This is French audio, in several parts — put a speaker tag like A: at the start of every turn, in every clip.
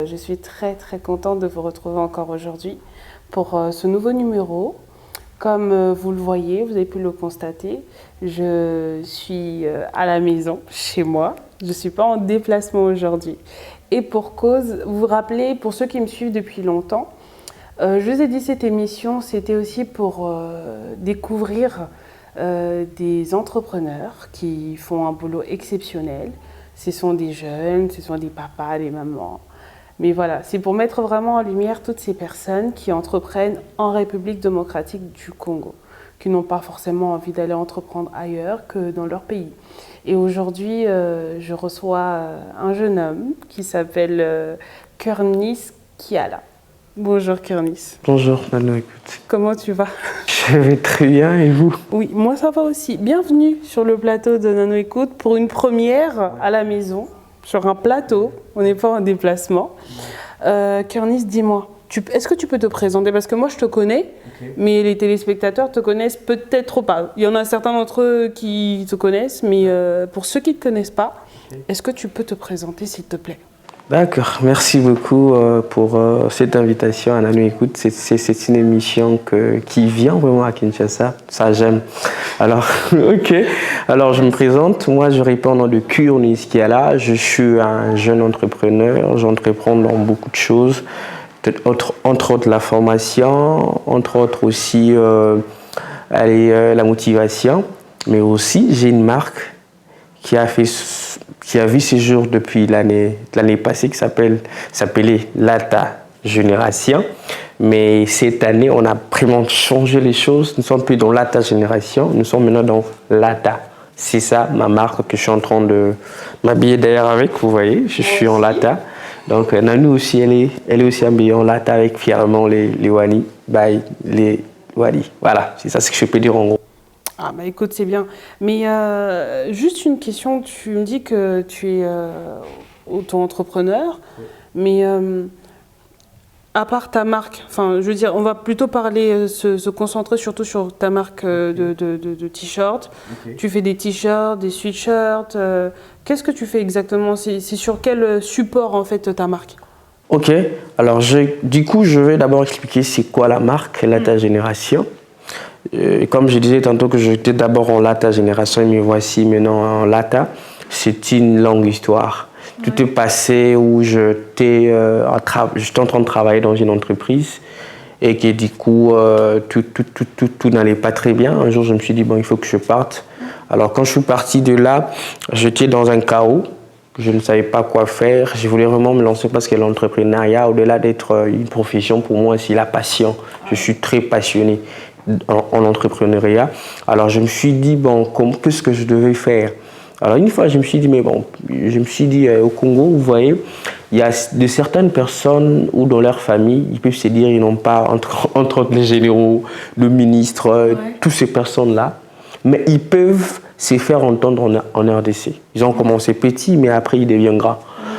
A: Je suis très contente de vous retrouver encore aujourd'hui pour ce nouveau numéro. Comme vous le voyez, vous avez pu le constater, je suis à la maison, chez moi. Je ne suis pas en déplacement aujourd'hui. Et pour cause, vous vous rappelez, pour ceux qui me suivent depuis longtemps, je vous ai dit cette émission, c'était aussi pour découvrir des entrepreneurs qui font un boulot exceptionnel. Ce sont des jeunes, ce sont des papas, des mamans. Mais voilà, c'est pour mettre vraiment en lumière toutes ces personnes qui entreprennent en République démocratique du Congo, qui n'ont pas forcément envie d'aller entreprendre ailleurs que dans leur pays. Et aujourd'hui, je reçois un jeune homme qui s'appelle Kernis Kiala. Bonjour Kernis.
B: Bonjour Nano Écoute.
A: Comment tu vas?
B: Je vais très bien et vous?
A: Oui, moi ça va aussi. Bienvenue sur le plateau de Nano Écoute pour une première à la maison. Sur un plateau, on n'est pas en déplacement. Kernis, dis-moi, est-ce que tu peux te présenter? Parce que moi, je te connais, mais les téléspectateurs te connaissent peut-être pas. Il y en a certains d'entre eux qui te connaissent, mais pour ceux qui ne te connaissent pas, est-ce que tu peux te présenter, s'il te plaît?
B: D'accord, merci beaucoup pour cette invitation à Nano Écoute. C'est une émission qui vient vraiment à Kinshasa, ça j'aime. Alors, ok, alors je me présente, moi je réponds au nom de Kernis Kiala, je suis un jeune entrepreneur, j'entreprends dans beaucoup de choses, entre autres la formation, entre autres aussi la motivation, mais aussi j'ai une marque qui a vu ses jours depuis l'année passée, qui s'appelait Lata Génération. Mais cette année, on a vraiment changé les choses. Nous ne sommes plus dans Lata Génération, nous sommes maintenant dans Lata. C'est ça ma marque que je suis en train de m'habiller d'ailleurs avec, vous voyez, je suis en Lata. Donc Nanou aussi, elle est aussi habillée en Lata avec fièrement les Wani, by les Wani. Voilà, c'est ça ce que je peux dire en gros.
A: Ah bah écoute, c'est bien. Mais juste une question, tu me dis que tu es auto-entrepreneur, mais à part ta marque, enfin je veux dire, on va plutôt parler, se concentrer surtout sur ta marque de t-shirts. Tu fais des t-shirts, des sweatshirts, qu'est-ce que tu fais exactement? C'est sur quel support en fait ta marque?
B: Ok, alors du coup je vais d'abord expliquer c'est quoi la marque Lata Génération. Comme je disais tantôt que j'étais d'abord en Lata Génération et me voici maintenant en Lata, c'est une longue histoire. Ouais. Tout est passé où j'étais en train de travailler dans une entreprise et que du coup tout n'allait pas très bien. Un jour je me suis dit bon il faut que je parte. Alors quand je suis parti de là, j'étais dans un chaos. Je ne savais pas quoi faire. Je voulais vraiment me lancer parce que l'entrepreneuriat, au-delà d'être une profession, pour moi c'est la passion. Je suis très passionné en entrepreneuriat. Alors je me suis dit, bon, qu'est-ce que je devais faire? Alors une fois, je me suis dit, mais bon, au Congo, vous voyez, il y a de certaines personnes où dans leur famille, ils peuvent se dire, ils n'ont pas, entre autres les généraux, le ministre, toutes ces personnes-là, mais ils peuvent se faire entendre en RDC. Ils ont commencé petits, mais après, ils deviennent grands.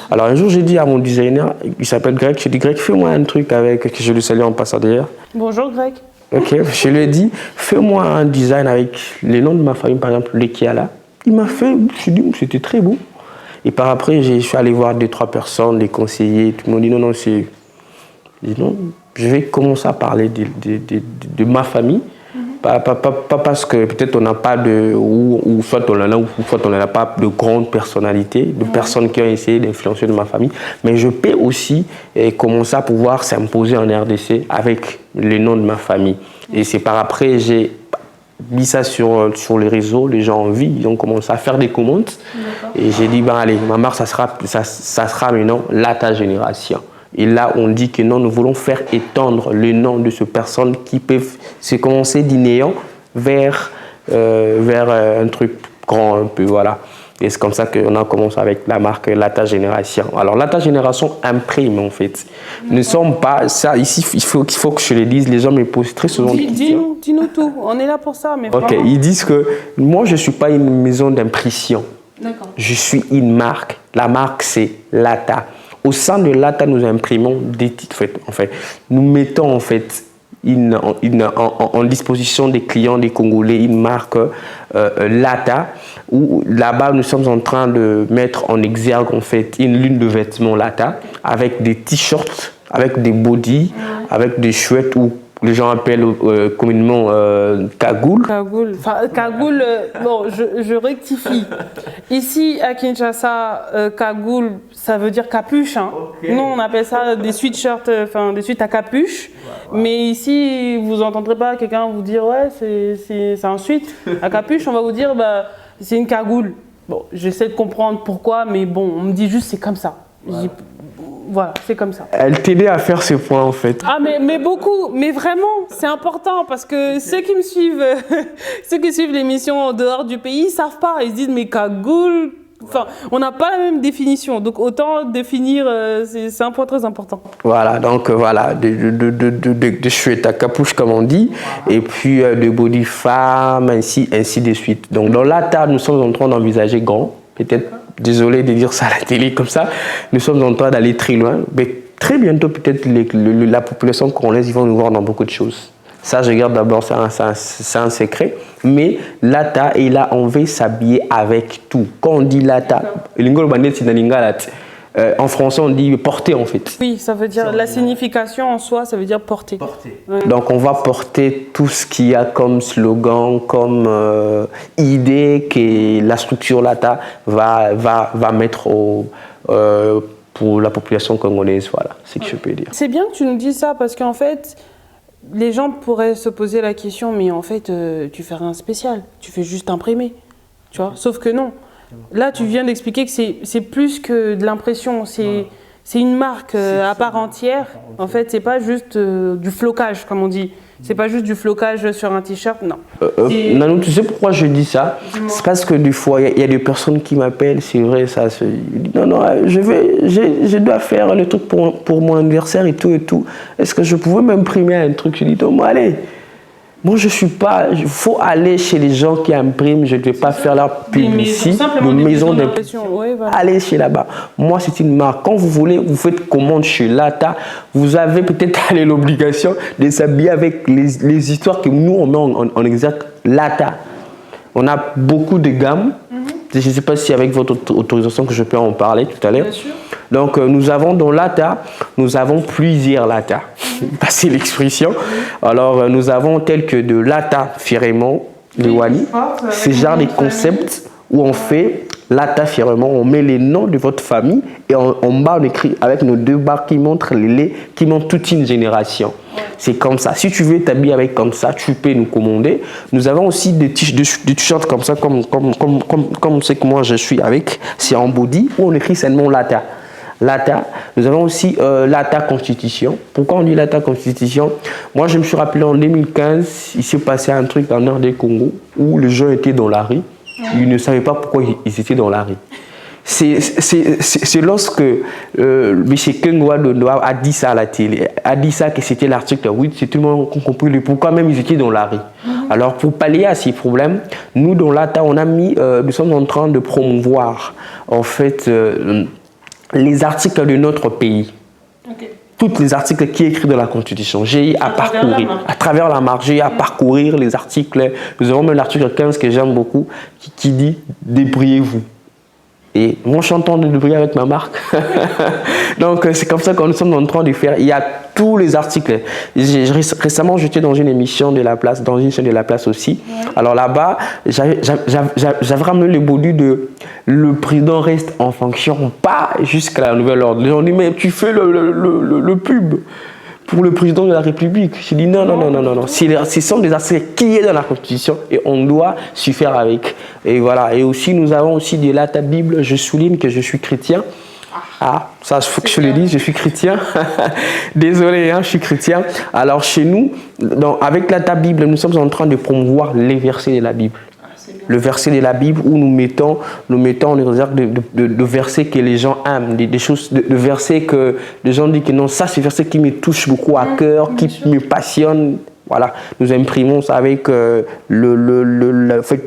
B: Alors un jour, j'ai dit à mon designer, il s'appelle Greg, j'ai dit, Greg, fais-moi un truc avec, que je le salue en passant d'ailleurs.
A: Bonjour Greg.
B: Ok, je lui ai dit, fais-moi un design avec les noms de ma famille, par exemple, les Kiala. Il m'a fait, je me suis dit, c'était très beau. Et par après, je suis allé voir 2-3 personnes, des conseillers, tout le monde dit, non, c'est... Je dis, non, je vais commencer à parler de ma famille. Pas parce que peut-être on n'a pas ou soit on en a, ou soit on n'a pas de grandes personnalités, de personnes qui ont essayé d'influencer de ma famille, mais je peux aussi commencer à pouvoir s'imposer en RDC avec les noms de ma famille. Et c'est par après, j'ai mis ça sur les réseaux, les gens ont vu, ils ont commencé à faire des commandes. Et j'ai dit, ben allez, ma marque, ça sera maintenant Lata Génération. Et là, on dit que non, nous voulons faire étendre le nom de ces personnes qui peuvent se commencer du néant vers un truc grand un peu, voilà. Et c'est comme ça qu'on a commencé avec la marque Lata Génération. Alors, Lata Génération imprime, en fait. Nous ne sommes pas... Ça, ici, il faut que je le dise. Les gens me posent très souvent des questions.
A: Dis-nous tout. On est là pour ça, mais
B: ok, vraiment. Ils disent que moi, je ne suis pas une maison d'impression. D'accord. Je suis une marque. La marque, c'est Lata. Au sein de Lata, nous imprimons des titres. En fait, nous mettons en fait en disposition des clients, des Congolais, une marque Lata, où là-bas nous sommes en train de mettre en exergue en fait une ligne de vêtements Lata avec des t-shirts, avec des bodys, avec des chouettes ou les gens appellent communément cagoule.
A: Cagoule. Enfin, cagoule, bon, je rectifie. Ici, à Kinshasa, cagoule, ça veut dire capuche. Hein. Okay. Nous, on appelle ça des sweatshirts, enfin, des suites à capuche. Ouais. Mais ici, vous n'entendrez pas quelqu'un vous dire, ouais, c'est un sweat à capuche. On va vous dire, bah, c'est une cagoule. Bon, j'essaie de comprendre pourquoi, mais bon, on me dit juste, c'est comme ça. Ouais. Voilà, c'est comme ça.
B: Elle t'aidait à faire ce point en fait.
A: Ah mais beaucoup, mais vraiment, c'est important parce que ceux qui me suivent, ceux qui suivent l'émission en dehors du pays, ils savent pas, ils se disent mais cagoule, enfin, on n'a pas la même définition, donc autant définir, c'est un point très important.
B: Voilà, donc voilà, de chouettes à capuche comme on dit, et puis de body femme, ainsi de suite. Donc dans la table, nous sommes en train d'envisager grand, peut-être. Désolé de dire ça à la télé comme ça, nous sommes en train d'aller très loin, mais très bientôt peut-être la population congolaise, ils vont nous voir dans beaucoup de choses. Ça, je garde d'abord, c'est un secret, mais Lata, et là, on veut s'habiller avec tout. Quand on dit Lata, en français, on dit porter en fait.
A: Oui, ça veut dire, la signification en soi, ça veut dire porter.
B: Ouais. Donc on va porter tout ce qu'il y a comme slogan, comme idée que la structure Lata va mettre pour la population congolaise. Voilà, c'est ce que je peux dire.
A: C'est bien que tu nous dises ça parce qu'en fait, les gens pourraient se poser la question, mais en fait, tu fais rien de spécial, tu fais juste imprimer. Tu vois, sauf que non. Là, tu viens d'expliquer que c'est plus que de l'impression, c'est une marque à part entière. En fait, c'est pas juste du flocage, comme on dit. C'est pas juste du flocage sur un t-shirt, non.
B: Nanou, tu sais pourquoi je dis ça? C'est parce que des fois, il y a des personnes qui m'appellent, c'est vrai, ça. Non, je dois faire le truc pour mon anniversaire et tout et tout. Est-ce que je pouvais m'imprimer un truc? Je dis, non, moi, allez. Moi, je suis pas. Il faut aller chez les gens qui impriment. Je ne vais pas faire leur publicité. Une maison d'impression. Ouais, voilà. Allez chez là-bas. Moi, c'est une marque. Quand vous voulez, vous faites commande chez Lata. Vous avez peut-être l'obligation de s'habiller avec les histoires que nous, on met en exergue. Lata. On a beaucoup de gammes. Je ne sais pas si avec votre autorisation que je peux en parler tout à l'heure. Donc, nous avons dans Lata, nous avons plusieurs Lata. Passez l'expression. Alors, nous avons tel que de Lata Firemont, de Wally. C'est genre des concepts où on fait Lata Firemont, on met les noms de votre famille et en bas, on écrit avec nos deux barres qui montrent qui montrent toute une génération. C'est comme ça. Si tu veux t'habiller avec comme ça, tu peux nous commander. Nous avons aussi des t-shirts comme ça, comme ce que moi je suis avec. C'est en body où on écrit seulement Lata. Lata. Nous avons aussi Lata Constitution. Pourquoi on dit Lata Constitution? Moi, je me suis rappelé en 2015, il s'est passé un truc en nord du Congo où les gens étaient dans la rue. Ils ne savaient pas pourquoi ils étaient dans la rue. C'est lorsque M. Kengwa Dondo a dit ça à la télé, a dit ça que c'était l'article 8, c'est tout le monde qui a compris le pourquoi même ils étaient dans la rue. Alors pour pallier à ces problèmes, nous dans l'ATA, nous sommes en train de promouvoir en fait les articles de notre pays. Okay. Tous les articles qui sont écrits dans la Constitution. J'ai eu à parcourir, à travers la marque, j'ai eu à parcourir les articles. Nous avons même l'article 15 que j'aime beaucoup qui dit « Débrouillez-vous ». Et moi, je suis en train de débrouiller avec ma marque. Donc, c'est comme ça que nous sommes en train de faire. Il y a tous les articles. Récemment, j'étais dans une émission de La Place, dans une chaîne de La Place aussi. Ouais. Alors là-bas, j'avais ramené le body de « Le président reste en fonction, pas jusqu'à la nouvelle ordre ». Les gens disent « Mais tu fais le pub pour le président de la République ». J'ai dit non. Ce sont des articles qui sont dans la Constitution et on doit s'y faire avec. Et voilà. Et aussi, nous avons aussi de la Bible. Je souligne que je suis chrétien. Ah, ça, il faut que je le dise, je suis chrétien. Désolé, je suis chrétien. Alors, chez nous, avec la Bible, nous sommes en train de promouvoir les versets de la Bible. Le verset de la Bible où nous mettons en exergue de versets que les gens aiment, des choses, de versets que les gens disent que non, ça c'est verset qui me touche beaucoup à cœur, qui me passionne. Voilà, nous imprimons ça avec le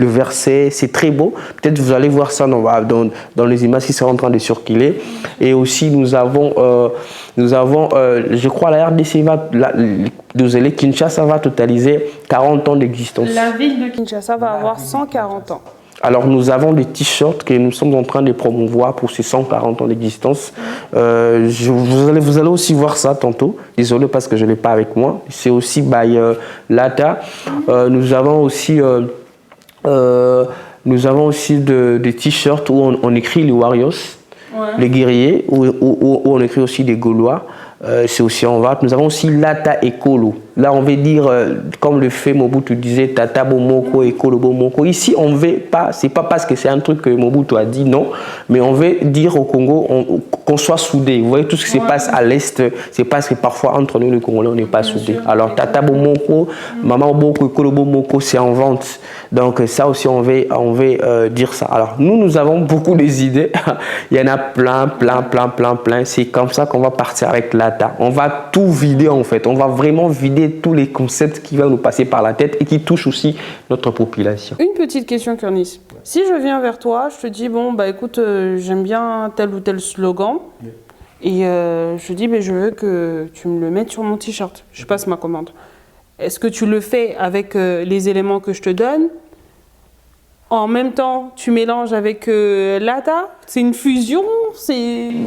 B: verset, c'est très beau. Peut-être vous allez voir ça dans les images qui sont en train de circuler. Et aussi, nous avons je crois, la RDC désolé, Kinshasa va totaliser 40 ans d'existence.
A: La ville de Kinshasa va avoir 140 ans.
B: Alors, nous avons des t-shirts que nous sommes en train de promouvoir pour ces 140 ans d'existence. Vous allez aussi voir ça tantôt. Désolé parce que je ne l'ai pas avec moi. C'est aussi by Lata. Nous avons aussi des t-shirts où on écrit les Warriors, les guerriers, où on écrit aussi des Gaulois. C'est aussi en vente. Nous avons aussi Lata Ekolo. Là, on veut dire, comme le fait Mobutu disait, Tata Bomoko, Ekolo Bomoko. Ici, on veut pas, c'est pas parce que c'est un truc que Mobutu a dit, non, mais on veut dire au Congo qu'on soit soudés. Vous voyez, tout ce qui se passe à l'Est, c'est parce que parfois, entre nous, les Congolais, on n'est pas soudés. Alors, Tata Bomoko, Maman Bomoko, Ekolo Bomoko, c'est en vente. Donc, ça aussi, on veut dire ça. Alors, nous avons beaucoup d'idées. Il y en a plein. C'est comme ça qu'on va partir avec Lata. On va tout vider, en fait. On va vraiment vider tous les concepts qui vont nous passer par la tête et qui touchent aussi notre population.
A: Une petite question, Kurnis. Si je viens vers toi, je te dis, bon, bah écoute, j'aime bien tel ou tel slogan, et je te dis, je veux que tu me le mettes sur mon t-shirt. Je passe ma commande. Est-ce que tu le fais avec les éléments que je te donne? En même temps, tu mélanges avec Lata? C'est une fusion?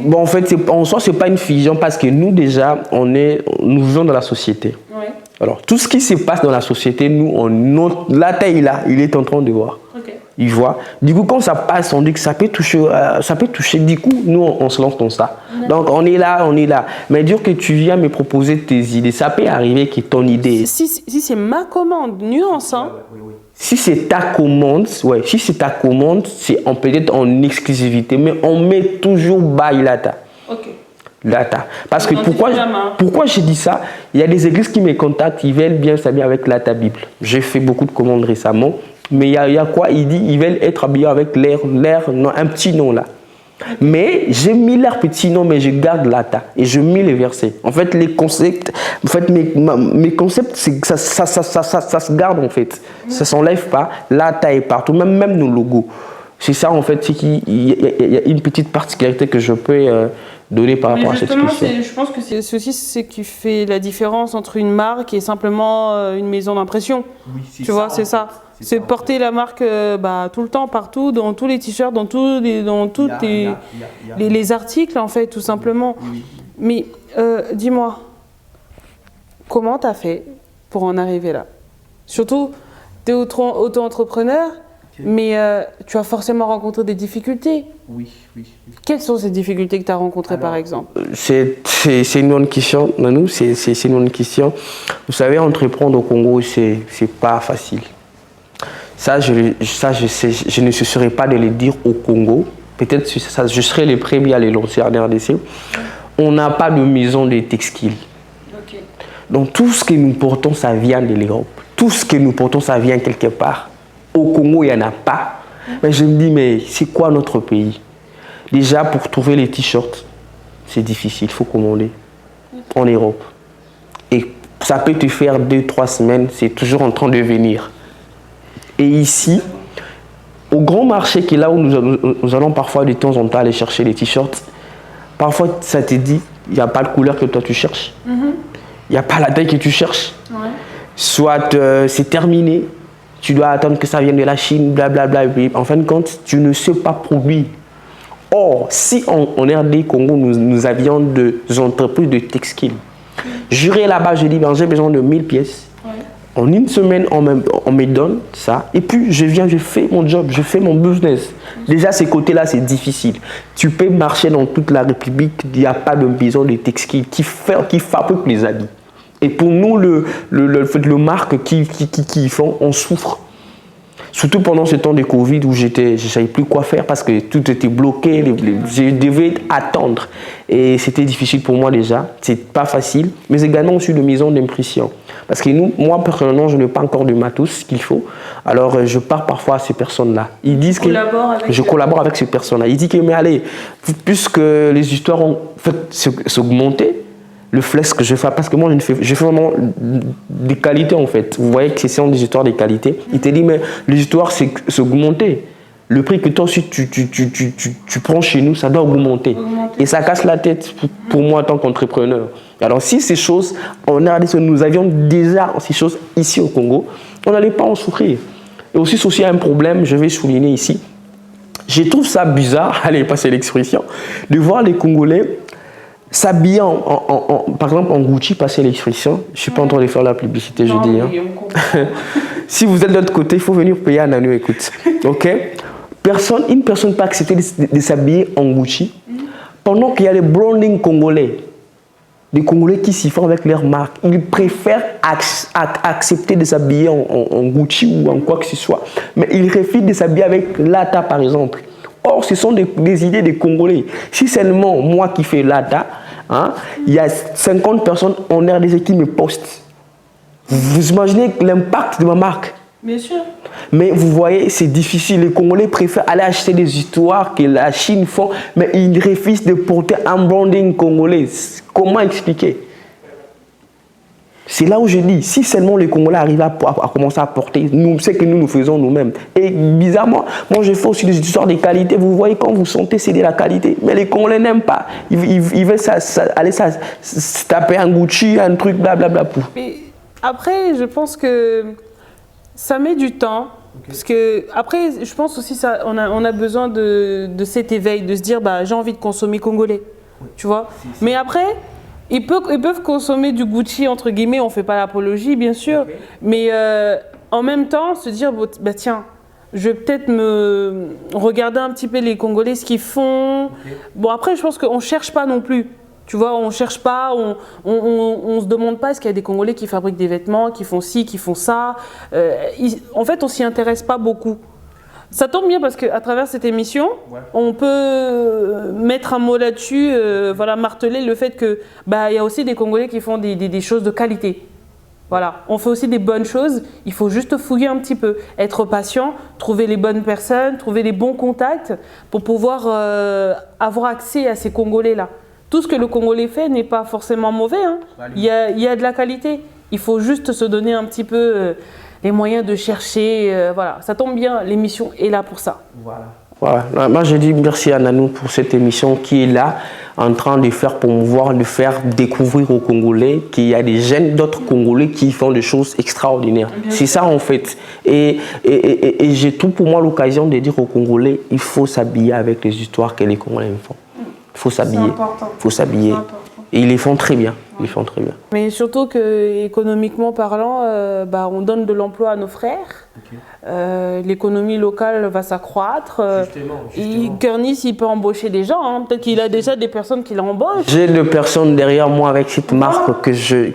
B: Bon, en fait, en soi, ce n'est pas une fusion parce que nous, déjà, nous vivons dans la société. Ouais. Alors, tout ce qui se passe dans la société, Lata, il est en train de voir. Okay. Il voit. Du coup, quand ça passe, on dit que ça peut toucher. Du coup, nous, on se lance dans ça. Ouais. Donc, on est là. Mais dire que tu viens me proposer tes idées, ça peut arriver que ton idée...
A: Si c'est ma commande, nuance, hein.
B: Oui. Si c'est ta commande, c'est peut-être en exclusivité, mais on met toujours by Lata. Ok. Lata. Parce que pourquoi j'ai dit ça? Il y a des églises qui me contactent, ils veulent bien s'habiller avec Lata Bible. J'ai fait beaucoup de commandes récemment, mais il y a quoi? Ils veulent être habillés avec un petit nom là. Mais j'ai mis leur petit nom, mais je garde Lata et je mets les versets. En fait, les concepts, mes concepts, ça se garde en fait. Ça s'enlève pas. Lata est partout, même nos logos. C'est ça en fait, il y a une petite particularité que je peux donner par rapport à cette question.
A: Je pense que c'est aussi ce qui fait la différence entre une marque et simplement une maison d'impression. Oui, tu vois, c'est ça. C'est porter la marque tout le temps, partout, dans tous les t-shirts, dans tous les articles, en fait, tout simplement. Oui. Mais dis-moi, comment tu as fait pour en arriver là? Surtout, tu es auto-entrepreneur, okay. Mais tu as forcément rencontré des difficultés. Oui. Quelles sont ces difficultés que tu as rencontrées, par exemple? C'est
B: une bonne question, Nanou, c'est une bonne question. Vous savez, entreprendre au Congo, c'est pas facile. Ça, je ne cesserai pas de le dire au Congo. Peut-être que je serai le premier à les lancer en RDC. On n'a pas de maison de textile. Okay. Donc, tout ce que nous portons, ça vient de l'Europe. Tout ce que nous portons, ça vient quelque part. Au Congo, il n'y en a pas. Mais je me dis, mais c'est quoi notre pays? Déjà, pour trouver les t-shirts, c'est difficile. Il faut commander en Europe. Et ça peut te faire 2-3 semaines. C'est toujours en train de venir. Et ici, au grand marché qui est là où nous allons parfois de temps en temps aller chercher les t-shirts, parfois ça te dit, il n'y a pas de couleur que toi tu cherches, il n'y a pas la taille que tu cherches, soit c'est terminé, tu dois attendre que ça vienne de la Chine, blablabla, et en fin de compte, tu ne sais pas produire. Or, si en RD Congo, nous avions des entreprises de textiles, j'irai là-bas, je dis, j'ai besoin de 1000 pièces. En une semaine, on me donne ça. Et puis, je viens, je fais mon job, je fais mon business. Déjà, ces côtés-là, c'est difficile. Tu peux marcher dans toute la République, il n'y a pas de maison de textile qui fabrique les habits. Et pour nous, le marque qui font, on souffre. Surtout pendant ce temps de Covid où je ne savais plus quoi faire parce que tout était bloqué, je devais attendre. Et c'était difficile pour moi déjà, c'est pas facile. Mais également aussi de maison d'impression. Parce que moi, personnellement, je n'ai pas encore de matos qu'il faut. Alors, je pars parfois à ces personnes-là. Ils disent que je collabore avec ces personnes-là. Ils disent que, mais allez, puisque les histoires ont fait s'augmenter, le flex que je fais, parce que moi je fais vraiment des qualités en fait. Vous voyez que c'est des histoires de qualité. Il te dit mais les histoires c'est augmenter. Le prix que toi aussi tu prends chez nous, ça doit augmenter. Et ça casse la tête pour moi en tant qu'entrepreneur. Alors si ces choses, nous avions déjà ces choses ici au Congo, on n'allait pas en souffrir. Et aussi, s'il y a un problème, je vais souligner ici. Je trouve ça bizarre, allez passer l'expression, de voir les Congolais s'habiller par exemple en Gucci, passer l'expression. Je ne suis pas en train de faire la publicité, je dis. Hein. Si vous êtes de l'autre côté, il faut venir payer à Nanu, écoute. Ok? Une personne ne peut accepter de s'habiller en Gucci pendant qu'il y a les branding congolais. Des Congolais qui s'y font avec leur marque. Ils préfèrent accepter de s'habiller en Gucci ou en quoi que ce soit. Mais ils refusent de s'habiller avec Lata, par exemple. Or, ce sont des idées des Congolais. Si seulement moi qui fais Lata, hein, il y a 50 personnes en RDC qui me postent. Vous imaginez l'impact de ma marque?
A: Bien sûr.
B: Mais vous voyez, c'est difficile. Les Congolais préfèrent aller acheter des histoires que la Chine font, mais ils refusent de porter un branding congolais. Comment expliquer? C'est là où je dis, si seulement les Congolais arrivent à commencer à porter, ce que nous faisons nous-mêmes. Et bizarrement, moi je fais aussi des histoires de qualité. Vous voyez, quand vous sentez, c'est de la qualité. Mais les Congolais n'aiment pas. Ils veulent aller se taper un Gucci, un truc, blablabla.
A: Mais après, je pense que ça met du temps. Okay. Parce que, après, je pense aussi qu'on a besoin de cet éveil, de se dire, bah, j'ai envie de consommer congolais. Oui. Tu vois. Mais après, ils peuvent consommer du Gucci, entre guillemets, on ne fait pas l'apologie, bien sûr. Okay. Mais en même temps, se dire, bah, tiens, je vais peut-être me regarder un petit peu les Congolais, ce qu'ils font. Okay. Bon, après, je pense qu'on ne cherche pas non plus. Tu vois, on ne cherche pas, on se demande pas est-ce qu'il y a des Congolais qui fabriquent des vêtements, qui font ci, qui font ça. En fait, on s'y intéresse pas beaucoup. Ça tombe bien parce qu'à travers cette émission, on peut mettre un mot là-dessus, voilà, marteler le fait que y a aussi des Congolais qui font des choses de qualité. Voilà, on fait aussi des bonnes choses, il faut juste fouiller un petit peu, être patient, trouver les bonnes personnes, trouver les bons contacts pour pouvoir avoir accès à ces Congolais-là. Tout ce que le Congolais fait n'est pas forcément mauvais, hein. Il y a de la qualité. Il faut juste se donner un petit peu les moyens de chercher. Voilà, ça tombe bien, l'émission est là pour ça.
B: Voilà. Moi, je dis merci à Nanou pour cette émission qui est là, en train de faire promouvoir, de faire découvrir aux Congolais qu'il y a des jeunes d'autres Congolais qui font des choses extraordinaires. C'est ça, en fait. Et j'ai tout pour moi l'occasion de dire aux Congolais, il faut s'habiller avec les histoires que les Congolais font. Il faut s'habiller. Il faut s'habiller. Et ils les font très bien. Ils font très bien.
A: Mais surtout qu'économiquement parlant, on donne de l'emploi à nos frères. Okay. L'économie locale va s'accroître. Justement. Kernis, il peut embaucher des gens. Hein. Peut-être qu'il a déjà des personnes qui l'embauchent.
B: J'ai des personnes derrière moi avec cette marque que je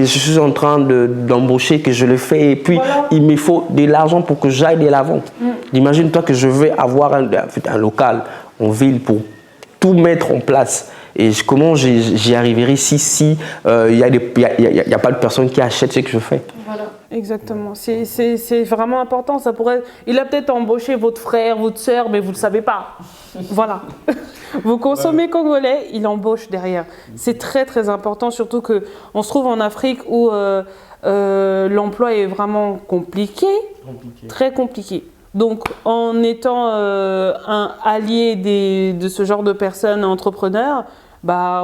B: suis en train d'embaucher, que je le fais. Et puis, il me faut de l'argent pour que j'aille de l'avant. Imagine-toi que je vais avoir un local en ville pour tout mettre en place. Et comment j'y arriverai si il n'y a pas de personne qui achète ce que je fais.
A: Voilà, exactement. C'est vraiment important. Ça pourrait, il a peut-être embauché votre frère, votre soeur, mais vous ne le savez pas. Voilà. Vous consommez congolais, il embauche derrière. C'est très très important, surtout qu'on se trouve en Afrique où l'emploi est vraiment compliqué, très compliqué. Donc, en étant un allié de ce genre de personnes entrepreneurs,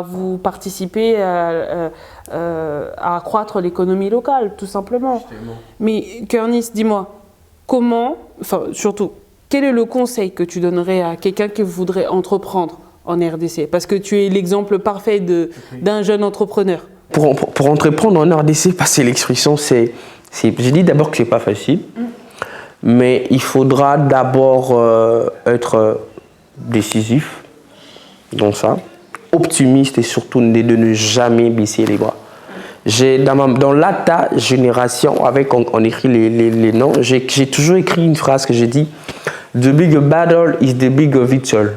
A: vous participez à accroître l'économie locale, tout simplement. Justement. Mais Kernis, dis-moi, surtout, quel est le conseil que tu donnerais à quelqu'un qui voudrait entreprendre en RDC? Parce que tu es l'exemple parfait d'un jeune entrepreneur.
B: Pour entreprendre en RDC, passer l'expression, j'ai dit d'abord que ce n'est pas facile. Mais il faudra d'abord être décisif dans ça, optimiste et surtout de ne jamais baisser les bras. Dans l'ATA génération, on écrit les noms, j'ai toujours écrit une phrase que j'ai dit « The big battle is the big victory ».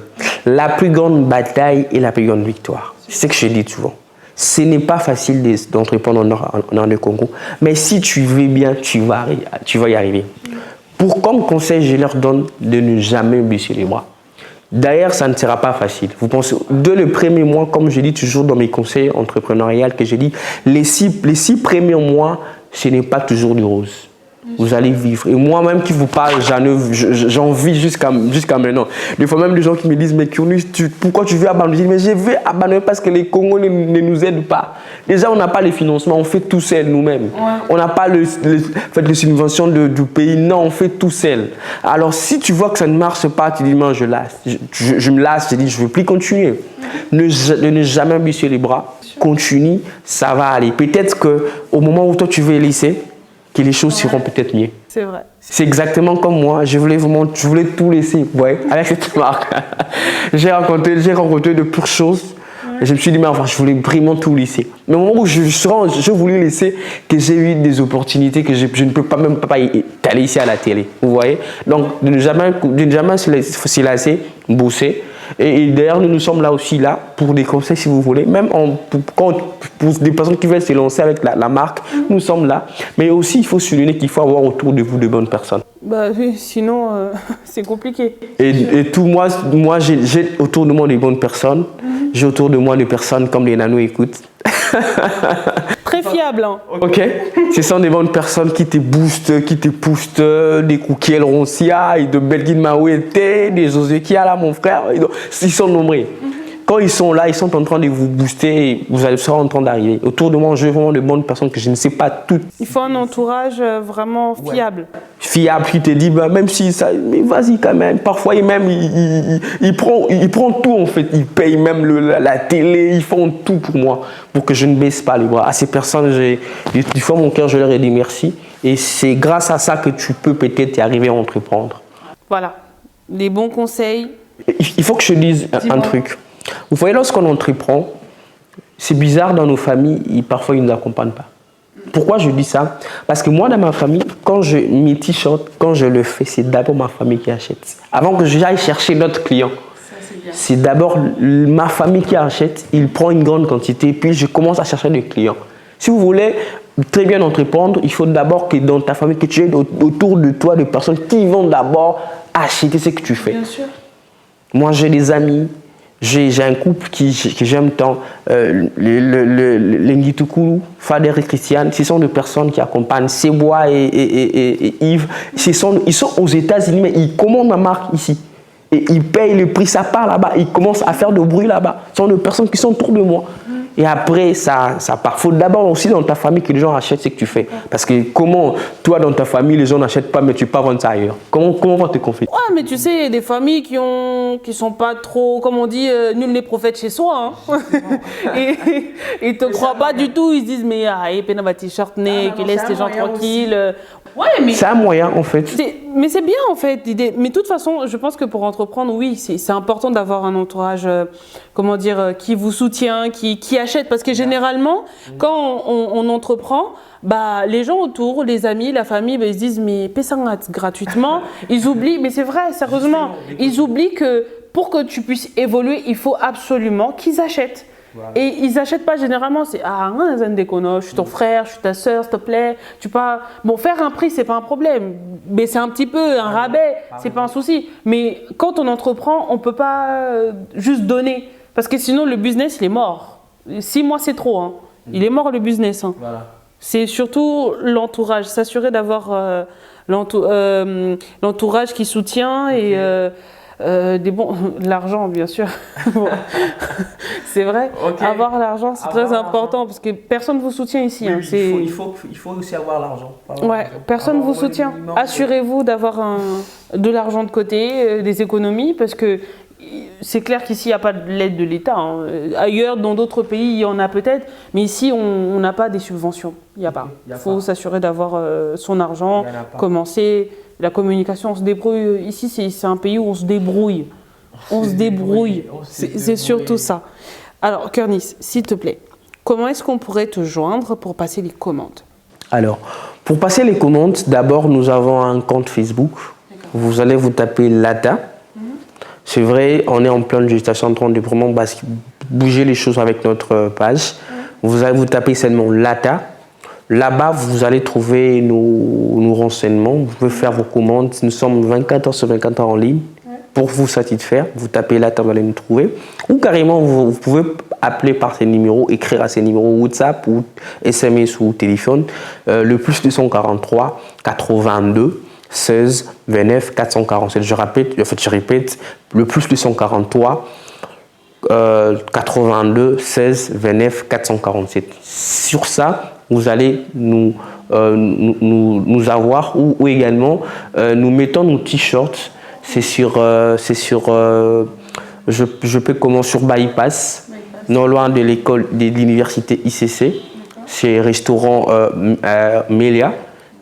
B: La plus grande bataille est la plus grande victoire. C'est ce que je dis souvent. Ce n'est pas facile d'entreprendre en Congo, mais si tu veux bien, tu vas y arriver. Comme conseil, je leur donne de ne jamais baisser les bras. D'ailleurs, ça ne sera pas facile. Vous pensez, dès le premier mois, comme je dis toujours dans mes conseils entrepreneuriales, que je dis, les six premiers mois, ce n'est pas toujours du rose. Vous allez vivre. Et moi-même qui vous parle, j'en vis jusqu'à maintenant. Des fois même des gens qui me disent, mais Kurnis, pourquoi tu veux abandonner? Je dis, mais je veux abandonner parce que les Congolais ne nous aident pas. Déjà, on n'a pas les financements, on fait tout seul nous-mêmes. Ouais. On n'a pas les subventions du pays, non, on fait tout seul. Alors si tu vois que ça ne marche pas, tu dis, non, je lasse. Je me lasse, je dis, je ne veux plus continuer. Ne jamais baisser les bras, continue, ça va aller. Peut-être qu'au moment où toi tu veux laisser, que les choses seront peut-être mieux.
A: C'est vrai.
B: C'est exactement comme moi. Je voulais tout laisser. Ouais, avec cette marque. J'ai rencontré de pures choses. Ouais. Et je me suis dit, mais enfin, je voulais vraiment tout laisser. Mais au moment où je voulais laisser, que j'ai eu des opportunités que je ne peux pas même pas aller ici à la télé. Vous voyez? Donc, de ne jamais se lasser, bosser. Et d'ailleurs, nous sommes là aussi pour des conseils si vous voulez. Même pour des personnes qui veulent se lancer avec la marque, nous sommes là. Mais aussi, il faut souligner qu'il faut avoir autour de vous de bonnes personnes.
A: Bah oui, sinon, c'est compliqué.
B: Et moi j'ai autour de moi des bonnes personnes. J'ai autour de moi des personnes comme les Nano Écoute.
A: Très fiable. Hein.
B: Ok. Ce sont des bonnes personnes qui te boostent, qui te poussent, des Koukiel Roncia, de Belguine Maouete, des Ozekia là, mon frère. Ils sont nombreux. Quand ils sont là, ils sont en train de vous booster et vous allez en train d'arriver. Autour de moi, j'ai vraiment de bonnes personnes que je ne sais pas toutes.
A: Il faut un entourage vraiment fiable.
B: Ouais. Fiable, qui te dit, bah, même si ça, mais vas-y quand même. Parfois, il prend tout en fait. Il paye même la télé, ils font tout pour moi, pour que je ne baisse pas les bras. À ces personnes, du fond de mon cœur, je leur ai dit merci. Et c'est grâce à ça que tu peux peut-être y arriver à entreprendre.
A: Voilà, les bons conseils.
B: Il faut que je dise un truc. Vous voyez, lorsqu'on entreprend, c'est bizarre dans nos familles, parfois ils ne nous accompagnent pas. Pourquoi je dis ça? Parce que moi, dans ma famille, quand mes t-shirts, quand je le fais, c'est d'abord ma famille qui achète. Avant que j'aille chercher d'autres clients, c'est d'abord ma famille qui achète, il prend une grande quantité, puis je commence à chercher des clients. Si vous voulez très bien entreprendre, il faut d'abord que dans ta famille, que tu aies autour de toi des personnes qui vont d'abord acheter ce que tu fais.
A: Bien sûr.
B: Moi, j'ai des amis. J'ai un couple que j'aime tant, les Ngitoukulu, Fader et Christiane. Ce sont des personnes qui accompagnent Sebois et Yves. Ils sont aux États-Unis, mais ils commandent ma marque ici. Et ils payent le prix, ça part là-bas. Ils commencent à faire de bruit là-bas. Ce sont des personnes qui sont autour de moi. Et après, ça part. Il faut d'abord aussi dans ta famille que les gens achètent ce que tu fais. Parce que comment, toi, dans ta famille, les gens n'achètent pas, mais tu pars vendre ça ailleurs. Comment on va te confier?
A: Ouais, mais tu sais, il y a des familles qui sont pas trop, comme on dit, nul n'est prophète chez soi. Hein. Et ils ne te croient pas du tout. Ils se disent, mais pénaba t-shirt né, qui laisse les gens tranquilles. Ouais, mais
B: c'est un moyen, en fait.
A: Mais c'est bien, en fait, l'idée. Mais de toute façon, je pense que pour entreprendre, oui, c'est important d'avoir un entourage, comment dire, qui vous soutient, qui achète. Parce que généralement, quand on entreprend, bah, les gens autour, les amis, la famille, bah, ils se disent, mais paie ça gratuitement. Ils oublient, mais c'est vrai, sérieusement, ils oublient que pour que tu puisses évoluer, il faut absolument qu'ils achètent. Voilà. Et ils n'achètent pas généralement, c'est je suis ton frère, je suis ta soeur, s'il te plaît. Bon, faire un prix, c'est pas un problème, mais c'est un petit peu un rabais, c'est pas un souci. Mais quand on entreprend, on peut pas juste donner, parce que sinon le business il est mort. 6 mois c'est trop, hein. Il est mort le business. Hein. Voilà. C'est surtout l'entourage, s'assurer d'avoir l'entourage qui soutient et l'argent bien sûr. C'est vrai, avoir l'argent c'est très important parce que personne ne vous soutient ici.
B: Oui, hein. Il faut aussi avoir l'argent.
A: Ouais, personne ne vous soutient. Assurez-vous d'avoir de l'argent de côté, des économies, parce que c'est clair qu'ici il n'y a pas de l'aide de l'État. Hein. Ailleurs, dans d'autres pays, il y en a peut-être, mais ici on n'a pas des subventions. Il n'y a pas. Il faut s'assurer d'avoir son argent, commencer. La communication, on se débrouille. Ici, c'est un pays où on se débrouille. On se débrouille. C'est surtout ça. Alors, Kurnis, s'il te plaît, comment est-ce qu'on pourrait te joindre pour passer les commandes?
B: Alors, pour passer les commandes, d'abord, nous avons un compte Facebook. Vous allez vous taper Lata. C'est vrai, on est en pleine gestation en train de vraiment bouger les choses avec notre page. Vous allez vous taper seulement Lata. Là-bas, vous allez trouver nos renseignements. Vous pouvez faire vos commandes. Nous sommes 24 heures sur 24 heures en ligne. pour vous satisfaire, vous tapez là, vous allez nous trouver. Ou carrément, vous pouvez appeler par ces numéros, écrire à ces numéros WhatsApp ou SMS ou téléphone. Le plus 243 82 16 29 447. Je répète, le plus 243 82 16 29 447. Sur ça, vous allez nous avoir ou également nous mettons nos t-shirts. C'est sur je peux commencer sur Bypass, non loin de l'école de l'université ICC. C'est restaurant Melia.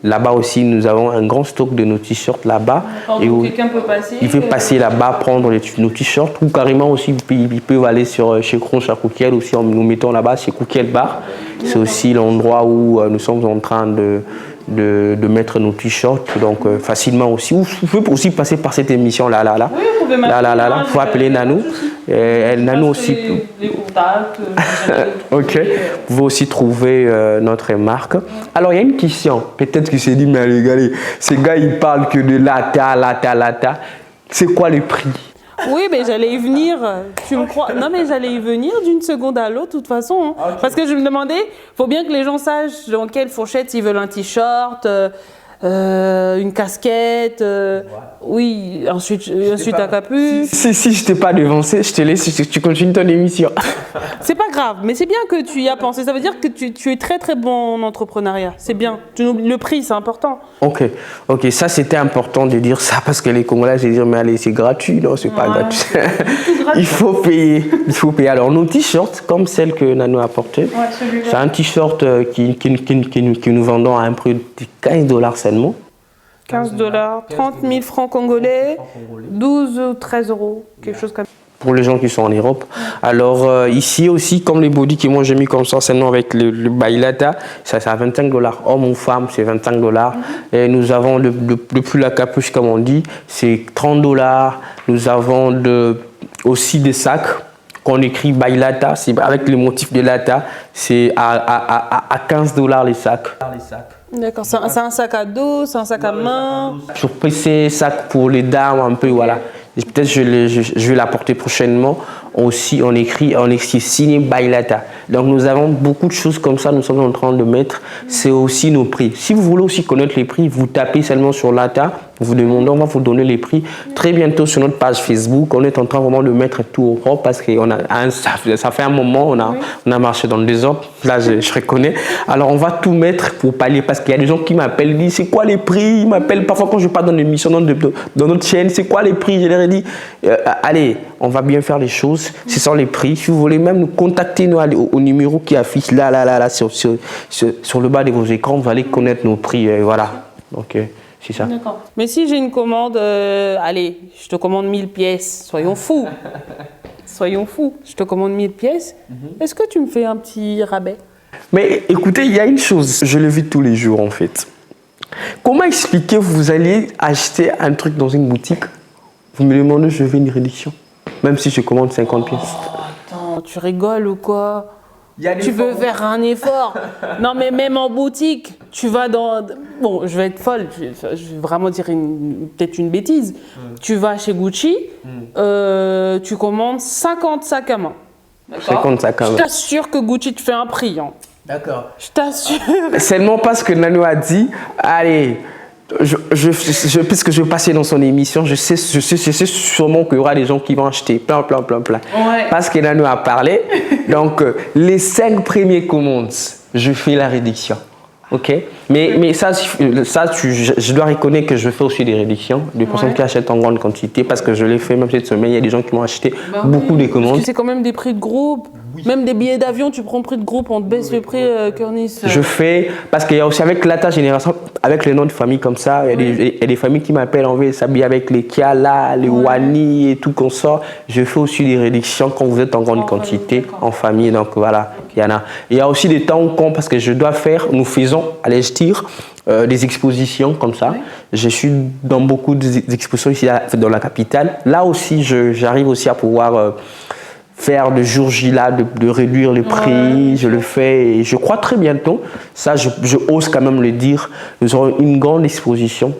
B: Là-bas aussi, nous avons un grand stock de nos t-shirts là-bas.
A: Et quelqu'un peut passer.
B: Il peut passer là-bas, prendre nos t-shirts. Ou carrément aussi, ils peuvent aller chez Cronch à Koukiel aussi en nous mettant là-bas chez Koukiel Bar. C'est aussi l'endroit où nous sommes en train de mettre nos t-shirts. Donc facilement aussi. Vous pouvez aussi passer par cette émission là.
A: Oui, vous pouvez m'appeler.
B: Il faut appeler Nanou. Nanou aussi.
A: Les contacts.
B: Ok. Vous pouvez aussi trouver notre marque. Alors il y a une question. Peut-être que c'est dit, mais regardez, ces gars ils parlent que de lata. C'est quoi le prix?
A: Oui, mais j'allais y venir. Tu me crois? Non, mais j'allais y venir d'une seconde à l'autre, de toute façon. Hein. Okay. Parce que je me demandais, il faut bien que les gens sachent dans quelle fourchette ils veulent un t-shirt, une casquette. Oui, ensuite un capuche.
B: Si je t'ai pas devancé, je te laisse, tu continues ton émission.
A: C'est pas grave, mais c'est bien que tu y as pensé. Ça veut dire que tu es très très bon en entrepreneuriat. C'est bien. Le prix, c'est important.
B: Ok, ça c'était important de dire ça parce que les Congolais se disent mais allez c'est gratuit, non c'est pas gratuit. Il faut payer. Alors nos t-shirts comme celle que Nanou a portée, c'est un t-shirt qui nous vendons à un prix de $15 seulement.
A: 15 $, 30 000 francs congolais, 12 ou 13 euros, quelque chose comme ça.
B: Pour les gens qui sont en Europe. Alors ici aussi, comme les body que moi j'ai mis comme ça, seulement avec le Bailata, ça c'est à $25. Homme ou femme, c'est $25. Et nous avons le plus la capuche, comme on dit, c'est $30. Nous avons aussi des sacs qu'on écrit Bailata, c'est avec le motif de Lata, c'est à $15 les sacs.
A: D'accord, c'est un sac à dos, c'est un sac à main.
B: Sur PC, sac pour les dames, un peu, voilà. Peut-être je vais l'apporter prochainement. Aussi, on écrit signé Bailata. Donc nous avons beaucoup de choses comme ça, nous sommes en train de mettre. C'est aussi nos prix. Si vous voulez aussi connaître les prix, vous tapez seulement sur Lata, vous demandez, on va vous donner les prix. Très bientôt sur notre page Facebook, on est en train vraiment de mettre tout au propre parce que ça fait un moment, on a marché dans le désordre. Là, je reconnais. Alors on va tout mettre pour pallier parce qu'il y a des gens qui m'appellent, ils disent c'est quoi les prix? Ils m'appellent parfois quand je pars dans l'émission, dans notre chaîne, c'est quoi les prix? Je leur ai dit, allez, on va bien faire les choses. Ce sont les prix. Si vous voulez même nous contacter au numéro qui affiche là sur le bas de vos écrans, vous allez connaître nos prix. Voilà. Donc, c'est ça.
A: D'accord. Mais si j'ai une commande, allez, je te commande 1000 pièces. Soyons fous. Je te commande 1000 pièces. Est-ce que tu me fais un petit rabais?
B: Mais écoutez, il y a une chose, je le vis tous les jours en fait. Comment expliquer vous allez acheter un truc dans une boutique, vous me demandez je veux une réduction? Même si je commande 50 pièces.
A: Attends, tu rigoles ou quoi? Tu veux faire un effort? Non, mais même en boutique, tu vas dans... Bon, je vais être folle, je vais vraiment dire peut-être une bêtise. Tu vas chez Gucci, tu commandes 50 sacs à main.
B: 50 sacs à main.
A: Je t'assure que Gucci te fait un prix. Hein.
B: D'accord.
A: Je t'assure.
B: Seulement parce que Nanou a dit, allez... puisque je vais passer dans son émission, je sais sûrement qu'il y aura des gens qui vont acheter plein.
A: Ouais.
B: Parce que Nanou a parlé. Donc, les 5 premières commandes, je fais la réduction. Ok? Mais ça, je dois reconnaître que je fais aussi des réductions. Des personnes qui achètent en grande quantité parce que je l'ai fait même cette semaine. Il y a des gens qui m'ont acheté beaucoup de commandes.
A: C'est quand même des prix de groupe. Même des billets d'avion, tu prends le prix de groupe, on te baisse le prix, Kurnis.
B: Je fais, parce qu'il y a aussi avec l'Ata Génération, avec les noms de famille comme ça, il y a des familles qui m'appellent, on veut s'habiller avec les Kiala, les Wani et tout comme ça. Je fais aussi des réductions quand vous êtes en grande quantité, en famille. Donc voilà, il y en a. Il y a aussi des temps où, parce que je dois faire, nous faisons, allez-je dire, des expositions comme ça. Oui. Je suis dans beaucoup d'expositions ici dans la capitale. Là aussi, j'arrive aussi à pouvoir... faire de jour J là, de réduire les prix, je le fais et je crois très bientôt, ça je ose quand même le dire, nous aurons une grande exposition.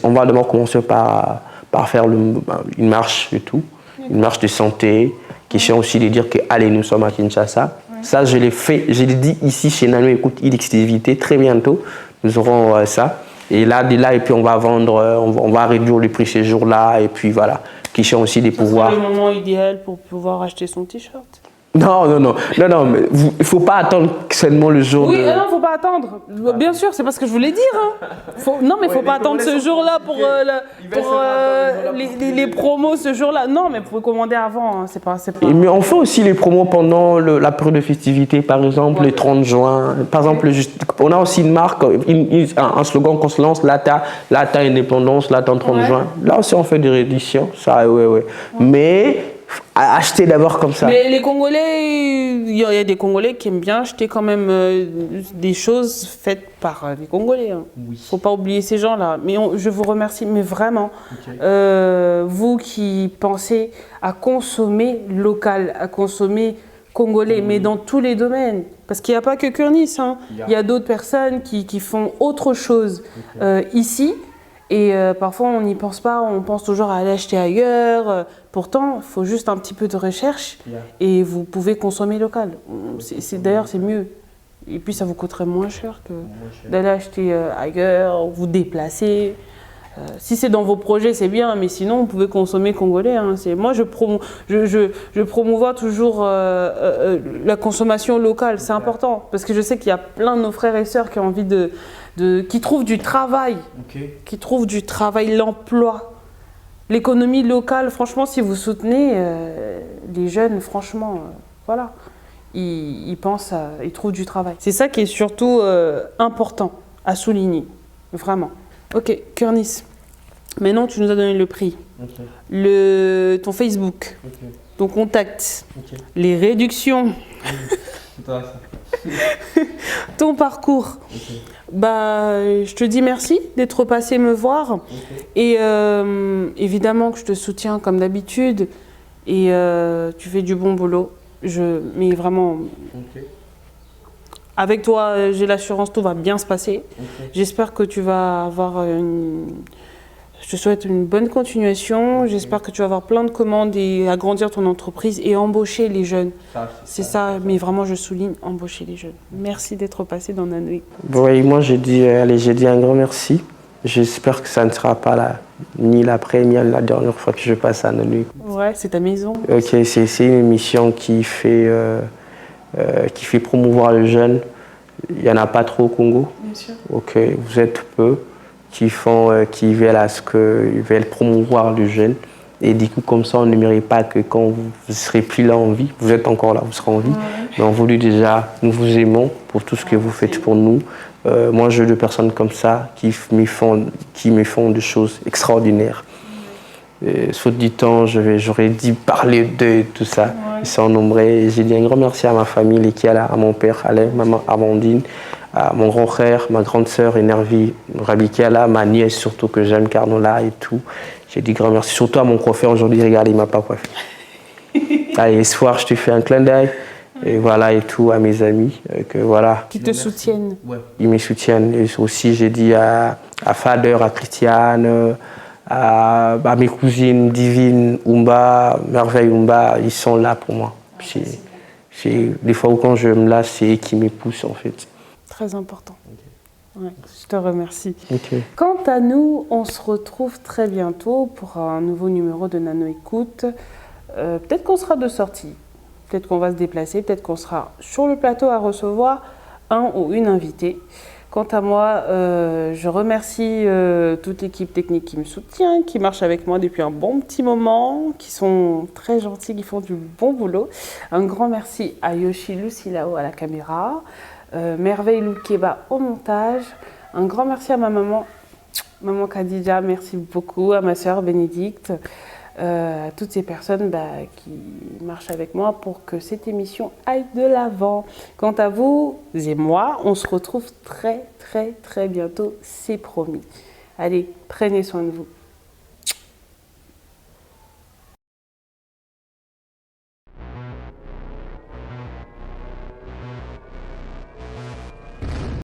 B: On va d'abord commencer par par faire une marche et tout, une marche de santé, question aussi de dire que allez, nous sommes à Kinshasa. Ça, je l'ai fait, je l'ai dit ici chez Nano Écoute e-Activité, très bientôt, nous aurons ça. Et là, et puis on va vendre, on va réduire le prix ces jours-là, et puis voilà, question aussi de pouvoir...
A: C'est le moment idéal pour pouvoir acheter son t-shirt.
B: Non, mais il ne faut pas attendre seulement le jour.
A: Oui, non, il ne faut pas attendre. Bien sûr, c'est pas ce que je voulais dire. Hein. Non, mais il ne faut pas attendre ce jour-là pour, les promos ce jour-là. Non, mais vous pouvez commander avant. Hein. C'est pas...
B: Mais on fait aussi les promos pendant la période de festivité, par exemple, le 30 juin. Par exemple, on a aussi une marque, un slogan qu'on se lance, Lata Indépendance, Lata 30 juin. Là aussi, on fait des rééditions. Ça, ouais. Mais... acheter d'abord comme ça.
A: Mais les Congolais, il y a des Congolais qui aiment bien acheter quand même des choses faites par les Congolais. Hein. Oui. Faut pas oublier ces gens-là. Mais je vous remercie, mais vraiment, vous qui pensez à consommer local, à consommer congolais, mais dans tous les domaines. Parce qu'il n'y a pas que Kurnis. Hein. Il y a d'autres personnes qui font autre chose ici. Et parfois, on n'y pense pas, on pense toujours à aller acheter ailleurs. Pourtant, il faut juste un petit peu de recherche et vous pouvez consommer local. D'ailleurs, c'est mieux. Et puis, ça vous coûterait moins cher que d'aller acheter ailleurs, vous déplacer. Si c'est dans vos projets, c'est bien, mais sinon, vous pouvez consommer congolais. Hein. Moi, je promouvois toujours la consommation locale. C'est important parce que je sais qu'il y a plein de nos frères et sœurs qui ont envie qui trouvent du travail, qui trouvent du travail, l'emploi. L'économie locale, franchement, si vous soutenez les jeunes, franchement, voilà, ils trouvent du travail. C'est ça qui est surtout important à souligner, vraiment. Ok, Kurnis, maintenant tu nous as donné le prix, ton Facebook, ton contact, les réductions, ton parcours. Je te dis merci d'être passé me voir et évidemment que je te soutiens comme d'habitude et tu fais du bon boulot. Mais vraiment, avec toi, j'ai l'assurance tout va bien se passer. J'espère que tu vas avoir je te souhaite une bonne continuation. J'espère que tu vas avoir plein de commandes et agrandir ton entreprise et embaucher les jeunes. C'est ça, mais vraiment, je souligne embaucher les jeunes. Merci d'être passé dans Nano Écoute.
B: Oui, moi, j'ai dit un grand merci. J'espère que ça ne sera pas ni la première ni la dernière fois que je passe à Nano Écoute.
A: Ouais, c'est ta maison.
B: Ok, c'est une émission qui fait promouvoir les jeunes. Il n'y en a pas trop au Congo.
A: Bien sûr.
B: Ok, vous êtes peu qui veulent promouvoir les jeunes. Et du coup, comme ça, on ne mérite pas que quand vous ne serez plus là en vie, vous êtes encore là, vous serez en vie. Mais on voulait déjà, nous vous aimons pour tout ce que vous faites pour nous. Moi, j'ai deux personnes comme ça qui me font des choses extraordinaires. Sauf du temps, j'aurais dû parler de tout ça. Ils sont nombreux. J'ai dit un grand merci à ma famille, Lekiala, à mon père, Alain, maman Amandine, à mon grand frère, ma grande sœur, Enervi, Rabikiala, ma nièce surtout que j'aime, Carnola et tout. J'ai dit grand merci. Surtout à mon coiffeur aujourd'hui, regarde, il ne m'a pas coiffé. Allez, ce soir, je te fais un clin d'œil. Et voilà, et tout, à mes amis. Voilà.
A: Qui te soutiennent.
B: Ils me soutiennent. Et aussi, j'ai dit à Fader, à Christiane, à mes cousines Divine, Umba, Merveille Umba, ils sont là pour moi. Des fois où quand je me lâche, c'est eux qui me poussent en fait.
A: Très important. Ouais, je te remercie. Quant à nous, on se retrouve très bientôt pour un nouveau numéro de Nano Écoute. Peut-être qu'on sera de sortie, peut-être qu'on va se déplacer, peut-être qu'on sera sur le plateau à recevoir un ou une invitée. Quant à moi, je remercie toute l'équipe technique qui me soutient, qui marche avec moi depuis un bon petit moment, qui sont très gentils, qui font du bon boulot. Un grand merci à Yoshi Lucilao à la caméra, Merveille Loukeba au montage. Un grand merci à ma maman, Maman Khadija, merci beaucoup, à ma sœur Bénédicte, à toutes ces personnes qui marchent avec moi pour que cette émission aille de l'avant. Quant à vous et moi, on se retrouve très très très bientôt, c'est promis. Allez, prenez soin de vous.